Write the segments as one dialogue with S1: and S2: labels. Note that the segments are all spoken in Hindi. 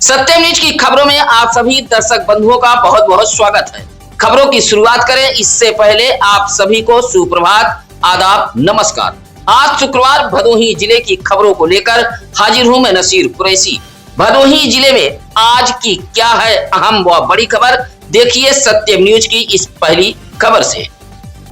S1: सत्यम न्यूज की खबरों में आप सभी दर्शक बंधुओं का बहुत बहुत स्वागत है। खबरों की शुरुआत करें इससे पहले आप सभी को सुप्रभात, आदाब, नमस्कार। आज शुक्रवार भदोही जिले की खबरों को लेकर हाजिर हूं मैं नसीर कुरैशी। भदोही जिले में आज की क्या है अहम व बड़ी खबर, देखिए सत्यम न्यूज की इस पहली खबर से।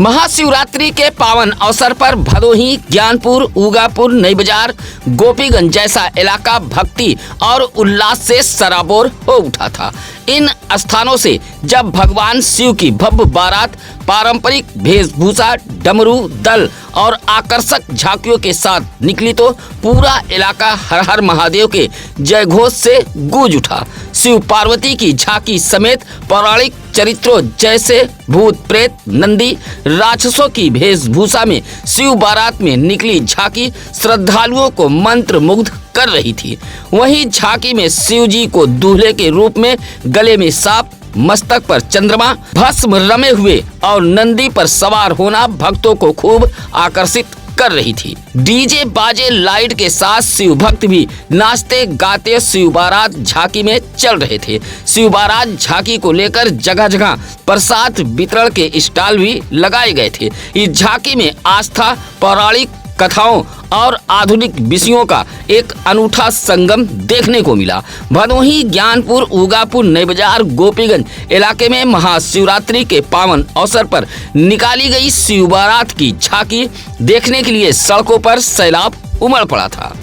S1: महाशिवरात्रि के पावन अवसर पर भदोही, ज्ञानपुर, उगापुर, नई बाजार, गोपीगंज जैसा इलाका भक्ति और उल्लास से सराबोर हो उठा था। इन स्थानों से जब भगवान शिव की भव्य बारात पारंपरिक वेशभूषा, डमरू दल और आकर्षक झांकियों के साथ निकली तो पूरा इलाका हर हर महादेव के जय घोष से गूंज उठा। शिव पार्वती की झांकी समेत पौराणिक चरित्रों जैसे भूत प्रेत, नंदी, राक्षसों की वेशभूषा में शिव बारात में निकली झांकी श्रद्धालुओं को मंत्र मुग्ध कर रही थी। वहीं झांकी में शिव जी को दूल्हे के रूप में गले में सांप, मस्तक पर चंद्रमा, भस्म रमे हुए और नंदी पर सवार होना भक्तों को खूब आकर्षित कर रही थी। डीजे बाजे लाइट के साथ शिव भक्त भी नाचते गाते शिव बारात झांकी में चल रहे थे। शिव बारात झांकी को लेकर जगह जगह प्रसाद वितरण के स्टॉल भी लगाए गए थे। इस झांकी में आस्था, पौराणिक कथाओं और आधुनिक विषयों का एक अनूठा संगम देखने को मिला। भदोही, ज्ञानपुर, उगापुर, नई बाजार, गोपीगंज इलाके में महाशिवरात्रि के पावन अवसर पर निकाली गई शिव बारात की झांकी देखने के लिए सड़कों पर सैलाब उमड़ पड़ा था।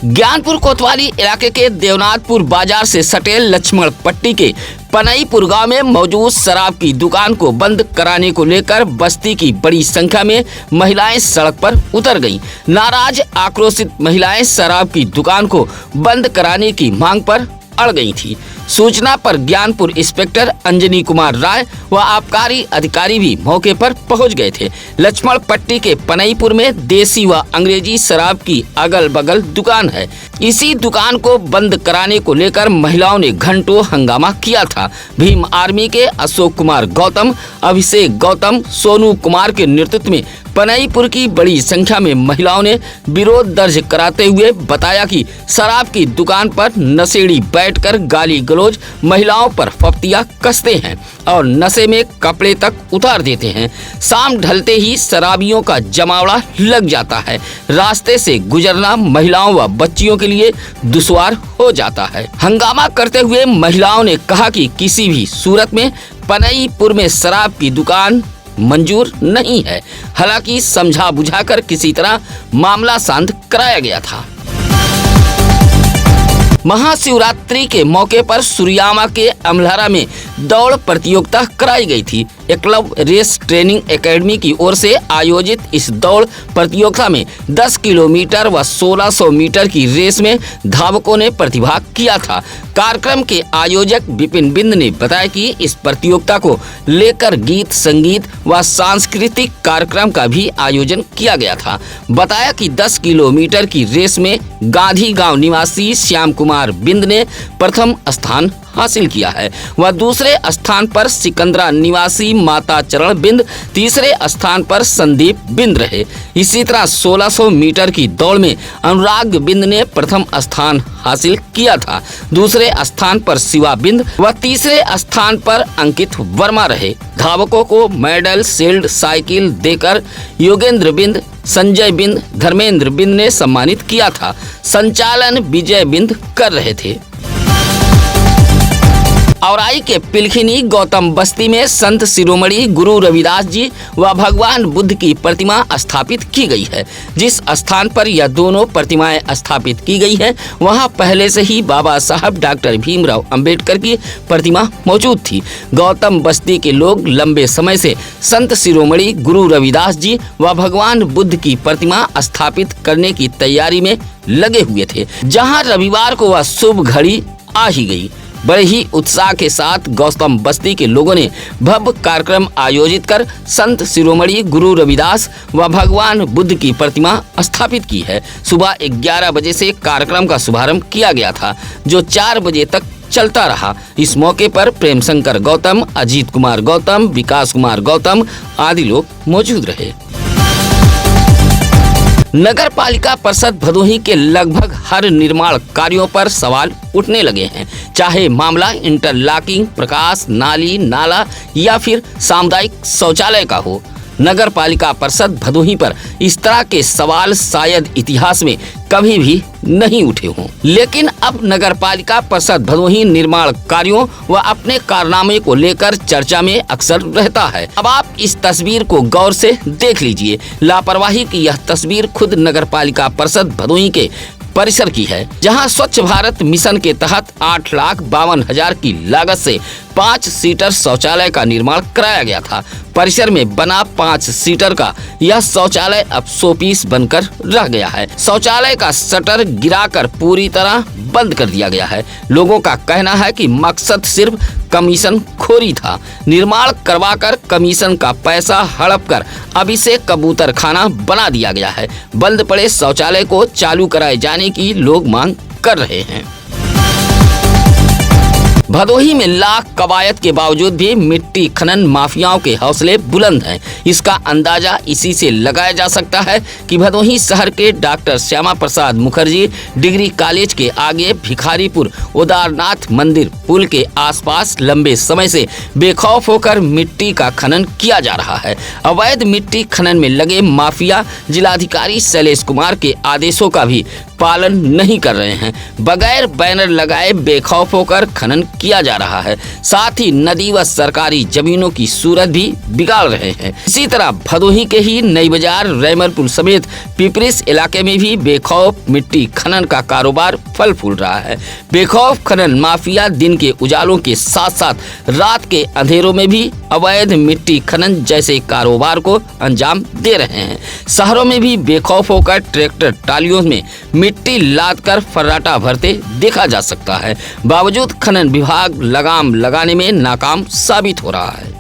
S1: ज्ञानपुर कोतवाली इलाके के देवनाथपुर बाजार से सटे लक्ष्मण पट्टी के पनईपुर गांव में मौजूद शराब की दुकान को बंद कराने को लेकर बस्ती की बड़ी संख्या में महिलाएं सड़क पर उतर गईं। नाराज आक्रोशित महिलाएं शराब की दुकान को बंद कराने की मांग पर अड़ गई थी। सूचना पर ज्ञानपुर इंस्पेक्टर अंजनी कुमार राय व आबकारी अधिकारी भी मौके पर पहुंच गए थे। लक्ष्मण पट्टी के पनईपुर में देसी व अंग्रेजी शराब की अगल बगल दुकान है। इसी दुकान को बंद कराने को लेकर महिलाओं ने घंटों हंगामा किया था। भीम आर्मी के अशोक कुमार गौतम, अभिषेक गौतम, सोनू कुमार के नेतृत्व में पनईपुर की बड़ी संख्या में महिलाओं ने विरोध दर्ज कराते हुए बताया कि शराब की दुकान पर नशेड़ी बैठकर गाली गलौज महिलाओं पर फप्तियां कसते हैं और नशे में कपड़े तक उतार देते हैं। शाम ढलते ही शराबियों का जमावड़ा लग जाता है। रास्ते से गुजरना महिलाओं व बच्चियों के लिए दुश्वार हो जाता है। हंगामा करते हुए महिलाओं ने कहा कि किसी भी सूरत में पनईपुर में शराब की दुकान मंजूर नहीं है। हालांकि समझा बुझाकर किसी तरह मामला शांत कराया गया था। महाशिवरात्रि के मौके पर सुरियामा के अमलहरा में दौड़ प्रतियोगिता कराई गई थी। एकलव्य रेस ट्रेनिंग एकेडमी की ओर से आयोजित इस दौड़ प्रतियोगिता में 10 किलोमीटर व 1600 मीटर की रेस में धावकों ने प्रतिभाग किया था। कार्यक्रम के आयोजक विपिन बिंद ने बताया कि इस प्रतियोगिता को लेकर गीत, संगीत व सांस्कृतिक कार्यक्रम का भी आयोजन किया गया था। बताया कि 10 किलोमीटर की रेस में गांधी गांव निवासी श्याम कुमार बिंद ने प्रथम स्थान हासिल किया है। वह दूसरे स्थान पर सिकंदरा निवासी माता चरण बिंद, तीसरे स्थान पर संदीप बिंद रहे। इसी तरह 1600 मीटर की दौड़ में अनुराग बिंद ने प्रथम स्थान हासिल किया था। दूसरे स्थान पर शिवा बिंद व तीसरे स्थान पर अंकित वर्मा रहे। धावकों को मेडल, शील्ड, साइकिल देकर योगेंद्र बिंद, संजय बिंद, धर्मेंद्र बिंद ने सम्मानित किया था। संचालन विजय बिंद कर रहे थे। औराई के पिलखिनी गौतम बस्ती में संत शिरोमणि गुरु रविदास जी व भगवान बुद्ध की प्रतिमा स्थापित की गई है। जिस स्थान पर यह दोनों प्रतिमाएं स्थापित की गई हैं, वहां पहले से ही बाबा साहब डॉक्टर भीमराव अंबेडकर की प्रतिमा मौजूद थी। गौतम बस्ती के लोग लंबे समय से संत शिरोमणि गुरु रविदास जी व भगवान बुद्ध की प्रतिमा स्थापित करने की तैयारी में लगे हुए थे। जहाँ रविवार को वह शुभ घड़ी आ ही गई। बड़े ही उत्साह के साथ गौतम बस्ती के लोगों ने भव्य कार्यक्रम आयोजित कर संत शिरोमणि गुरु रविदास व भगवान बुद्ध की प्रतिमा स्थापित की है। सुबह 11 बजे से कार्यक्रम का शुभारंभ किया गया था, जो 4 बजे तक चलता रहा। इस मौके पर प्रेम शंकर गौतम, अजीत कुमार गौतम, विकास कुमार गौतम आदि लोग मौजूद रहे। नगर पालिका परिषद भदोही के लगभग हर निर्माण कार्यों पर सवाल उठने लगे हैं, चाहे मामला इंटरलॉकिंग, प्रकाश, नाली, नाला या फिर सामुदायिक शौचालय का हो। नगर पालिका परिषद भदोही पर इस तरह के सवाल शायद इतिहास में कभी भी नहीं उठे हों, लेकिन अब नगर पालिका परिषद भदोही निर्माण कार्यों व अपने कारनामे को लेकर चर्चा में अक्सर रहता है। अब आप इस तस्वीर को गौर से देख लीजिए। लापरवाही की यह तस्वीर खुद नगर पालिका परिषद भदोही के परिसर की है, जहां स्वच्छ भारत मिशन के तहत 8,52,000 की लागत से 5 सीटर शौचालय का निर्माण कराया गया था। परिसर में बना 5 सीटर का यह शौचालय अब शोपीस बनकर रह गया है। शौचालय का शटर गिराकर पूरी तरह बंद कर दिया गया है। लोगों का कहना है कि मकसद सिर्फ कमीशन खोरी था। निर्माण करवाकर कमीशन का पैसा हड़प कर अब इसे कबूतर खाना बना दिया गया है। बंद पड़े शौचालय को चालू कराए जाने की लोग मांग कर रहे हैं। भदोही में लाख कवायद के बावजूद भी मिट्टी खनन माफियाओं के हौसले बुलंद हैं। इसका अंदाजा इसी से लगाया जा सकता है कि भदोही शहर के doctor Shyama Prasad Mukherjee degree college के आगे भिखारीपुर उदारनाथ मंदिर पुल के आसपास लंबे समय से बेखौफ होकर मिट्टी का खनन किया जा रहा है। अवैध मिट्टी खनन में लगे माफिया जिलाधिकारी शैलेश कुमार के आदेशों का भी पालन नहीं कर रहे हैं। बगैर बैनर लगाए बेखौफ होकर खनन किया जा रहा है। साथ ही नदी व सरकारी जमीनों की सूरत भी बिगाड़ रहे हैं। इसी तरह भदोही के ही नई बाजार, रैमरपुर समेत पिपरिस इलाके में भी बेखौफ मिट्टी खनन का कारोबार फल फूल रहा है। बेखौफ खनन माफिया दिन के उजालों के साथ साथ रात के अंधेरों में भी अवैध मिट्टी खनन जैसे कारोबार को अंजाम दे रहे हैं। शहरों में भी बेखौफ होकर ट्रैक्टर ट्रालियों में मिट्टी लाद कर फर्राटा भरते देखा जा सकता है। बावजूद खनन विभाग लगाम लगाने में नाकाम साबित हो रहा है।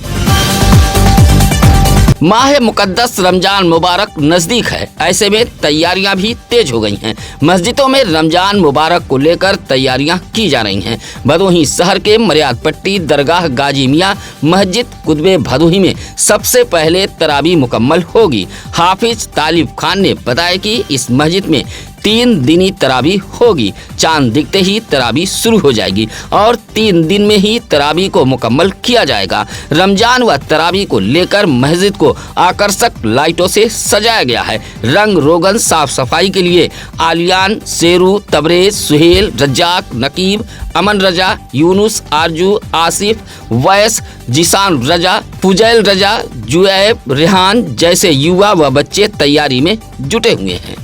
S1: माह मुकद्दस रमजान मुबारक नजदीक है, ऐसे में तैयारियां भी तेज हो गई हैं। मस्जिदों में रमजान मुबारक को लेकर तैयारियां की जा रही हैं। भदोही शहर के मर्याद पट्टी दरगाह गाजी मियां मस्जिद कुतबे भदोही में सबसे पहले तरावी मुकम्मल होगी। हाफिज तालिब खान ने बताया कि इस मस्जिद में 3 दिनी तरावी होगी। चांद दिखते ही तरावी शुरू हो जाएगी और 3 दिन में ही तरावी को मुकम्मल किया जाएगा। रमजान व तरावी को लेकर मस्जिद को आकर्षक लाइटों से सजाया गया है। रंग रोगन साफ सफाई के लिए आलियान, शेरू, तबरेज, सुहेल, रज्जाक, नकीब, अमन रजा, यूनुस, आरजू, आसिफ, वैस, जिसान रजा, फुजैल रजा, जुएब, रेहान जैसे युवा व बच्चे तैयारी में जुटे हुए हैं।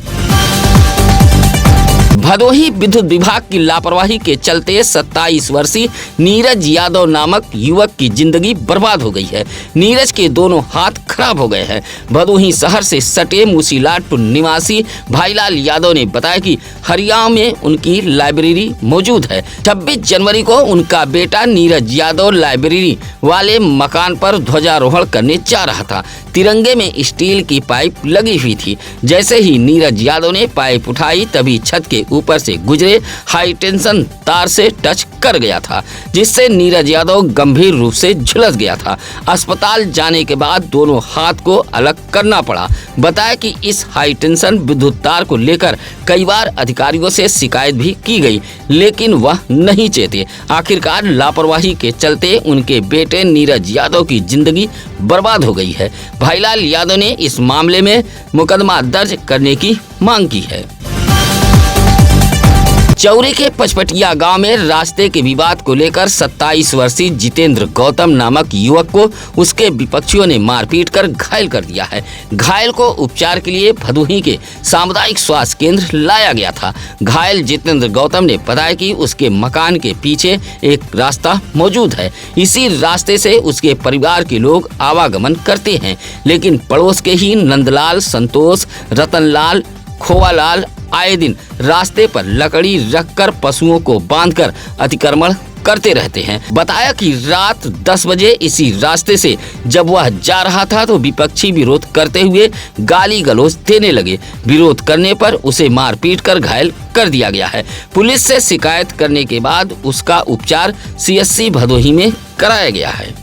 S1: भदोही विद्युत विभाग की लापरवाही के चलते 27 वर्षीय नीरज यादव नामक युवक की जिंदगी बर्बाद हो गई है। नीरज के दोनों हाथ खराब हो गए हैं। भदोही शहर से सटे मूसीलाटपुर निवासी भाईलाल यादव ने बताया कि हरियाणा में उनकी लाइब्रेरी मौजूद है। 26 जनवरी को उनका बेटा नीरज यादव लाइब्रेरी वाले मकान पर ध्वजारोहण करने जा रहा था। तिरंगे में स्टील की पाइप लगी हुई थी। जैसे ही नीरज यादव ने पाइप उठाई तभी छत के ऊपर से गुजरे हाई टेंशन तार से टच कर गया था, जिससे नीरज यादव गंभीर रूप से झुलस गया था। अस्पताल जाने के बाद दोनों हाथ को अलग करना पड़ा। बताया कि इस हाई टेंशन विद्युत तार को लेकर कई बार अधिकारियों से शिकायत भी की गई, लेकिन वह नहीं चेते। आखिरकार लापरवाही के चलते उनके बेटे नीरज यादव की जिंदगी बर्बाद हो गई है। भाईलाल यादव ने इस मामले में मुकदमा दर्ज करने की मांग की है। चौरी के पचपटिया गांव में रास्ते के विवाद को लेकर 27 वर्षीय जितेंद्र गौतम नामक युवक को उसके विपक्षियों ने मारपीट कर घायल कर दिया है। घायल को उपचार के लिए भदोही के सामुदायिक स्वास्थ्य केंद्र लाया गया था। घायल जितेंद्र गौतम ने बताया कि उसके मकान के पीछे एक रास्ता मौजूद है। इसी रास्ते से उसके परिवार के लोग आवागमन करते हैं, लेकिन पड़ोस के ही नंदलाल, संतोष, रतनलाल, खोवालाल आए दिन रास्ते पर लकड़ी रखकर पशुओं को बांधकर अतिक्रमण करते रहते हैं। बताया कि रात 10 बजे इसी रास्ते से जब वह जा रहा था तो विपक्षी विरोध करते हुए गाली गलौज देने लगे। विरोध करने पर उसे मारपीट कर घायल कर दिया गया है। पुलिस से शिकायत करने के बाद उसका उपचार CSC भदोही में कराया गया है।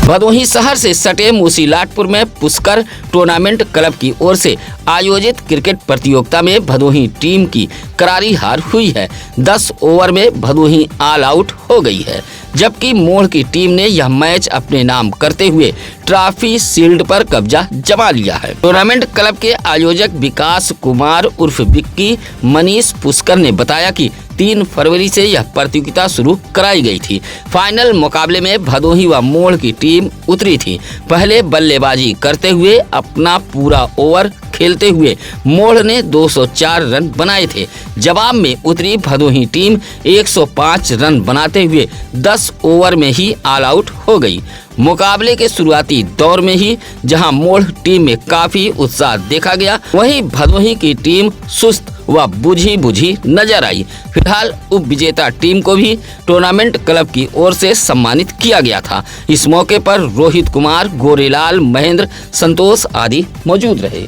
S1: भदोही शहर से सटे मूसीलाटपुर में पुष्कर टूर्नामेंट क्लब की ओर से आयोजित क्रिकेट प्रतियोगिता में भदोही टीम की करारी हार हुई है। 10 ओवर में भदोही ऑल आउट हो गई है, जबकि मोड़ की टीम ने यह मैच अपने नाम करते हुए ट्रॉफी शील्ड पर कब्जा जमा लिया है। टूर्नामेंट क्लब के आयोजक विकास कुमार उर्फ विक्की मनीष पुष्कर ने बताया कि 3 फरवरी से यह प्रतियोगिता शुरू कराई गई थी। फाइनल मुकाबले में भदोही व मोड़ की टीम उतरी थी। पहले बल्लेबाजी करते हुए अपना पूरा ओवर खेलते हुए मोड़ ने 204 रन बनाए थे। जवाब में उतरी भदोही टीम 105 रन बनाते हुए 10 ओवर में ही ऑल आउट हो गई। मुकाबले के शुरुआती दौर में ही जहां मोड़ टीम में काफी उत्साह देखा गया, वहीं भदोही की टीम सुस्त व बुझी नजर आई। फिलहाल उप विजेता टीम को भी टूर्नामेंट क्लब की ओर से सम्मानित किया गया था। इस मौके पर रोहित कुमार, गोरेलाल, महेंद्र, संतोष आदि मौजूद रहे।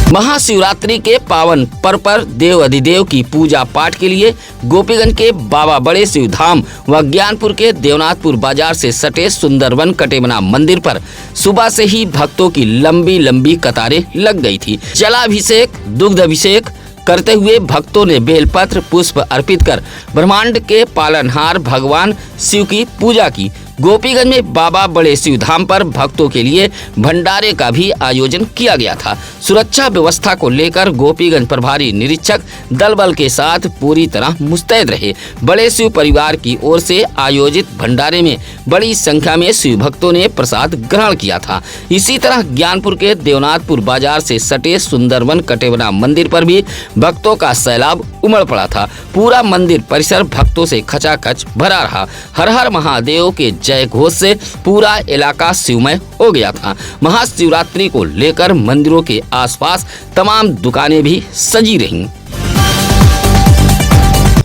S1: महाशिवरात्रि के पावन पर्व पर देव अधिदेव की पूजा पाठ के लिए गोपीगंज के बाबा बड़े शिव धाम व ज्ञानपुर के देवनाथपुर बाजार से सटे सुंदरवन कटेबना मंदिर पर सुबह से ही भक्तों की लंबी कतारें लग गई थी। जलाभिषेक, दुग्ध अभिषेक करते हुए भक्तों ने बेलपत्र पुष्प अर्पित कर ब्रह्मांड के पालनहार भगवान शिव की पूजा की। गोपीगंज में बाबा बड़े शिव धाम पर भक्तों के लिए भंडारे का भी आयोजन किया गया था। सुरक्षा व्यवस्था को लेकर गोपीगंज प्रभारी निरीक्षक दल बल के साथ पूरी तरह मुस्तैद रहे। बड़े शिव परिवार की ओर से आयोजित भंडारे में बड़ी संख्या में शिव भक्तों ने प्रसाद ग्रहण किया था। इसी तरह ज्ञानपुर के देवनाथपुर बाजार से सटे सुंदरवन कटेबना मंदिर पर भी भक्तों का सैलाब उमड़ पड़ा था। पूरा मंदिर परिसर भक्तों से खचाखच भरा रहा। हर हर महादेव के जय घोष से पूरा इलाका शिवमय हो गया था। महाशिवरात्रि को लेकर मंदिरों के आसपास तमाम दुकानें भी सजी रहीं।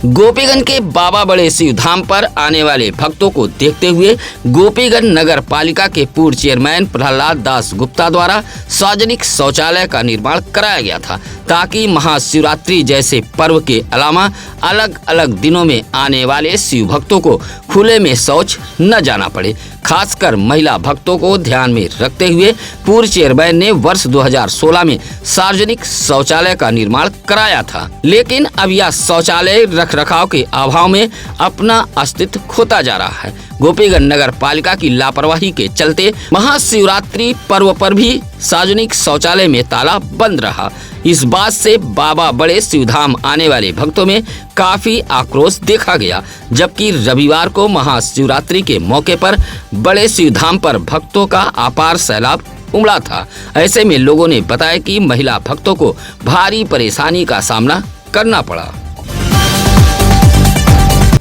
S1: गोपीगंज के बाबा बड़े शिव धाम पर आने वाले भक्तों को देखते हुए गोपीगंज नगर पालिका के पूर्व चेयरमैन प्रहलाद दास गुप्ता द्वारा सार्वजनिक शौचालय का निर्माण कराया गया था, ताकि महाशिवरात्रि जैसे पर्व के अलावा अलग अलग दिनों में आने वाले शिव भक्तों को खुले में शौच न जाना पड़े। खासकर महिला भक्तों को ध्यान में रखते हुए पूर्व चेयरमैन ने वर्ष 2016 में सार्वजनिक शौचालय का निर्माण कराया था, लेकिन अब यह शौचालय रखरखाव के अभाव में अपना अस्तित्व खोता जा रहा है। गोपीगंज नगर पालिका की लापरवाही के चलते महाशिवरात्रि पर्व पर भी सार्वजनिक शौचालय में ताला बंद रहा। इस बात से बाबा बड़े शिवधाम आने वाले भक्तों में काफी आक्रोश देखा गया, जबकि रविवार को महाशिवरात्रि के मौके पर बड़े शिवधाम पर भक्तों का अपार सैलाब उमड़ा था। ऐसे में लोगों ने बताया कि महिला भक्तों को भारी परेशानी का सामना करना पड़ा।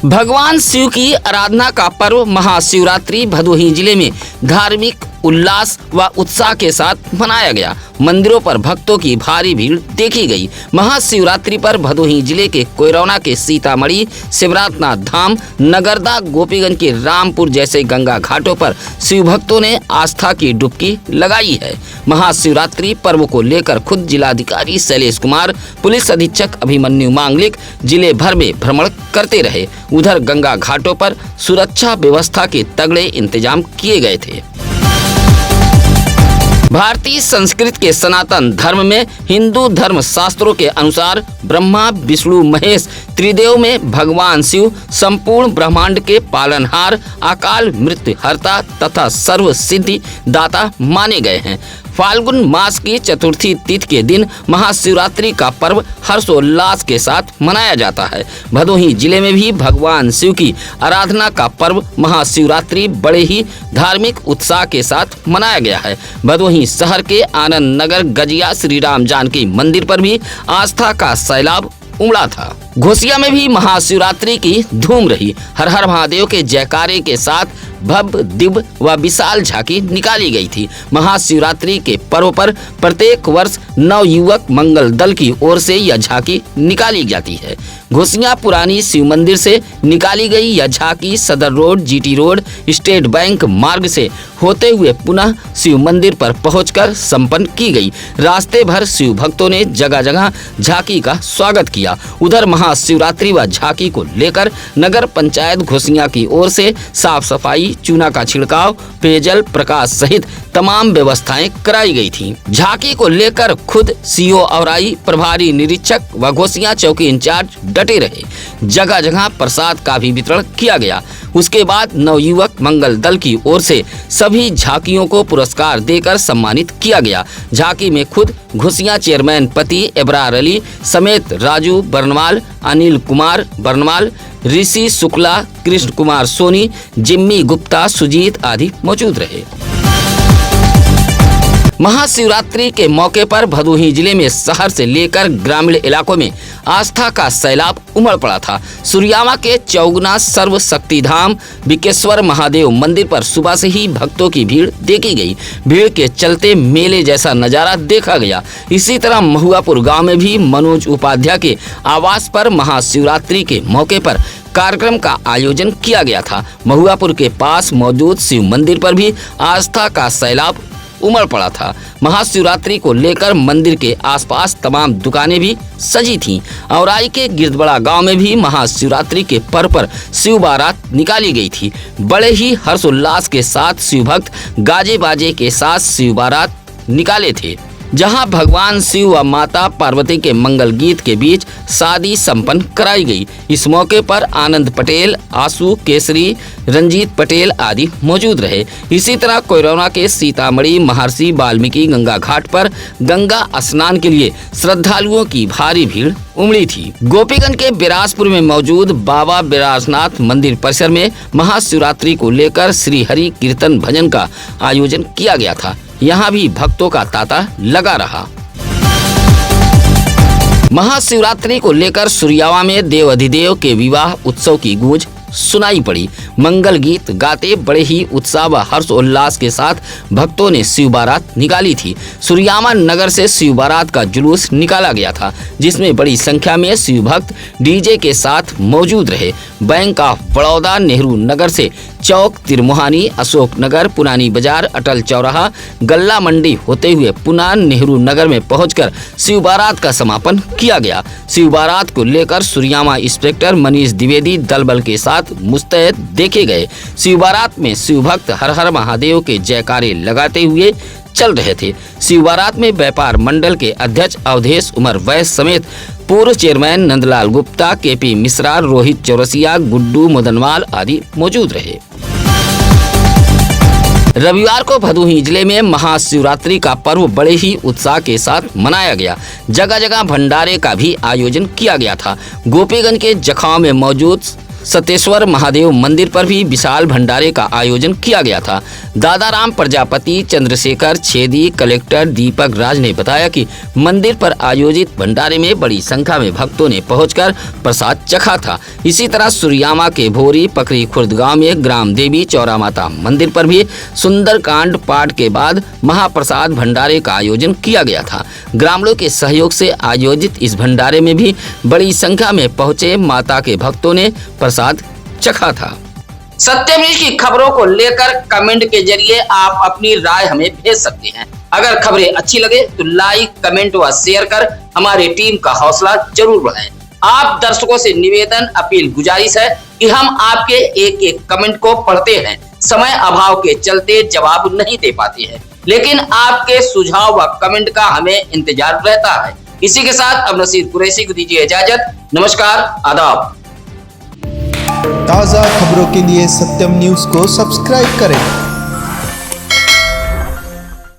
S1: भगवान शिव की आराधना का पर्व महाशिवरात्रि भदोही जिले में धार्मिक उल्लास व उत्साह के साथ मनाया गया। मंदिरों पर भक्तों की भारी भीड़ देखी गई। महाशिवरात्रि पर भदोही जिले के कोयरौना के सीतामढ़ी, शिवराजनाथ धाम, नगरदा, गोपीगंज के रामपुर जैसे गंगा घाटों पर शिव भक्तों ने आस्था की डुबकी लगाई है। महाशिवरात्रि पर्व को लेकर खुद जिलाधिकारी शैलेश कुमार, पुलिस अधीक्षक अभिमन्यु मांगलिक जिले भर में भ्रमण करते रहे। उधर गंगा घाटों पर सुरक्षा व्यवस्था के तगड़े इंतजाम किए गए थे। भारतीय संस्कृति के सनातन धर्म में हिंदू धर्म शास्त्रों के अनुसार ब्रह्मा, विष्णु, महेश त्रिदेव में भगवान शिव संपूर्ण ब्रह्मांड के पालनहार, अकाल मृत्यु हर्ता तथा सर्व सिद्धि दाता माने गए हैं। फाल्गुन मास की चतुर्थी तिथि के दिन महाशिवरात्रि का पर्व हर्षोल्लास के साथ मनाया जाता है। भदोही जिले में भी भगवान शिव की आराधना का पर्व महाशिवरात्रि बड़े ही धार्मिक उत्साह के साथ मनाया गया है। भदोही शहर के आनंद नगर गजिया श्री राम जानकी मंदिर पर भी आस्था का सैलाब उमड़ा था। घोसिया में भी महाशिवरात्रि की धूम रही। हर हर महादेव के जयकारे के साथ भव्य, दिव्य व विशाल झांकी निकाली गई थी। महाशिवरात्रि के पर्व पर प्रत्येक वर्ष नवयुवक मंगल दल की ओर से यह झांकी निकाली जाती है। घोसिया पुरानी शिव मंदिर से निकाली गई यह झांकी सदर road, GT road, state bank मार्ग से होते हुए पुनः शिव मंदिर पर पहुंचकर संपन्न की गई। रास्ते भर शिव भक्तों ने जगह जगह झांकी का स्वागत किया। उधर महाशिवरात्रि व झांकी को लेकर नगर पंचायत घोसिया की ओर से साफ सफाई, चूना का छिड़काव, पेयजल, प्रकाश सहित तमाम व्यवस्थाएं कराई गई थी। झांकी को लेकर खुद सीओ औराई, प्रभारी निरीक्षक व घोसिया चौकी इंचार्ज डटे रहे। जगह जगह प्रसाद का भी वितरण किया गया। उसके बाद नवयुवक मंगल दल की ओर से सभी झांकियों को पुरस्कार देकर सम्मानित किया गया। झांकी में खुद घोसिया चेयरमैन पति इब्रार अली समेत राजू बर्नवाल, अनिल कुमार बर्नवाल, ऋषि शुक्ला, कृष्ण कुमार सोनी, जिम्मी गुप्ता, सुजीत आदि मौजूद रहे। महाशिवरात्रि के मौके पर भदोही जिले में शहर से लेकर ग्रामीण इलाकों में आस्था का सैलाब उमड़ पड़ा था। सुरियामा के चौगुना सर्व शक्ति धाम बिकेश्वर महादेव मंदिर पर सुबह से ही भक्तों की भीड़ देखी गई। भीड़ के चलते मेले जैसा नजारा देखा गया। इसी तरह महुआपुर गांव में भी मनोज उपाध्याय के आवास पर महाशिवरात्रि के मौके पर कार्यक्रम का आयोजन किया गया था। महुआपुर के पास मौजूद शिव मंदिर पर भी आस्था का सैलाब उमड़ पड़ा था। महाशिवरात्रि को लेकर मंदिर के आसपास तमाम दुकानें भी सजी थीं। औराई के गिरदबड़ा गांव में भी महाशिवरात्रि के पर्व पर शिव बारात निकाली गई थी। बड़े ही हर्षोल्लास के साथ शिव भक्त गाजे बाजे के साथ शिव बारात निकाले थे, जहां भगवान शिव व माता पार्वती के मंगल गीत के बीच शादी संपन्न कराई गई। इस मौके पर आनंद पटेल, आशु केसरी, रंजीत पटेल आदि मौजूद रहे। इसी तरह कोयरोना के सीतामढ़ी महर्षि वाल्मीकि गंगा घाट पर गंगा स्नान के लिए श्रद्धालुओं की भारी भीड़ उमड़ी थी। गोपीगंज के बिरासपुर में मौजूद बाबा बिरासनाथ मंदिर परिसर में महाशिवरात्रि को लेकर श्री हरि कीर्तन भजन का आयोजन किया गया था। यहाँ भी भक्तों का तांता लगा रहा। महाशिवरात्रि को लेकर सुरियावा में देव अधिदेव के विवाह उत्सव की गूंज सुनाई पड़ी। मंगल गीत गाते बड़े ही उत्साह व हर्ष उल्लास के साथ भक्तों ने शिव बारात निकाली थी। सुरियामा नगर से शिव बारात का जुलूस निकाला गया था, जिसमें बड़ी संख्या में शिव भक्त डीजे के साथ मौजूद रहे। बैंक ऑफ बड़ौदा, नेहरू नगर से चौक, तिरमुहानी, अशोक नगर, पुरानी बाजार, अटल चौराहा, गल्ला मंडी होते हुए पुनः नेहरू नगर में पहुंचकर शिव बारात का समापन किया गया। शिव बारात को लेकर सुरियामा इंस्पेक्टर मनीष द्विवेदी दलबल के साथ मुस्तैद देखे गए। शिव बारात में शिव भक्त हर हर महादेव के जयकारे लगाते हुए चल रहे थे। शिव बारात में व्यापार मंडल के अध्यक्ष अवधेश उमर वैश्य समेत पूर्व चेयरमैन नंदलाल गुप्ता, केपी मिश्रा, रोहित चौरसिया, गुड्डू मुदनवाल आदि मौजूद रहे। रविवार को भदोही जिले में महाशिवरात्रि का पर्व बड़े ही उत्साह के साथ मनाया गया। जगह जगह भंडारे का भी आयोजन किया गया था। गोपीगंज के जखाव में मौजूद सतेश्वर महादेव मंदिर पर भी विशाल भंडारे का आयोजन किया गया था। दादाराम प्रजापति, चंद्रशेखर छेदी, कलेक्टर दीपक राज ने बताया कि मंदिर पर आयोजित भंडारे में बड़ी संख्या में भक्तों ने पहुंचकर प्रसाद चखा था। इसी तरह सुरियामा के भोरी पकरी खुर्द गांव में ग्राम देवी चौरा माता मंदिर पर भी सुंदरकांड पाठ के बाद महाप्रसाद भंडारे का आयोजन किया गया था। ग्रामीणों के सहयोग से आयोजित इस भंडारे में भी बड़ी संख्या में पहुंचे माता के भक्तों ने प्रसाद चखा था। सत्य न्यूज की खबरों को लेकर कमेंट के जरिए आप अपनी राय हमें भेज सकते हैं। अगर खबरें अच्छी लगे तो लाइक, कमेंट व शेयर कर हमारी टीम का हौसला जरूर बढ़ाएं। आप दर्शकों से निवेदन, अपील, गुजारिश है कि हम आपके एक एक कमेंट को पढ़ते हैं। समय अभाव के चलते जवाब नहीं दे पाते हैं, लेकिन आपके सुझाव व कमेंट का हमें इंतजार रहता है। इसी के साथ अब नसीर कुरैशी को दीजिए इजाजत। नमस्कार, आदाब।
S2: ताज़ा खबरों के लिए सत्यम न्यूज़ को सब्सक्राइब करें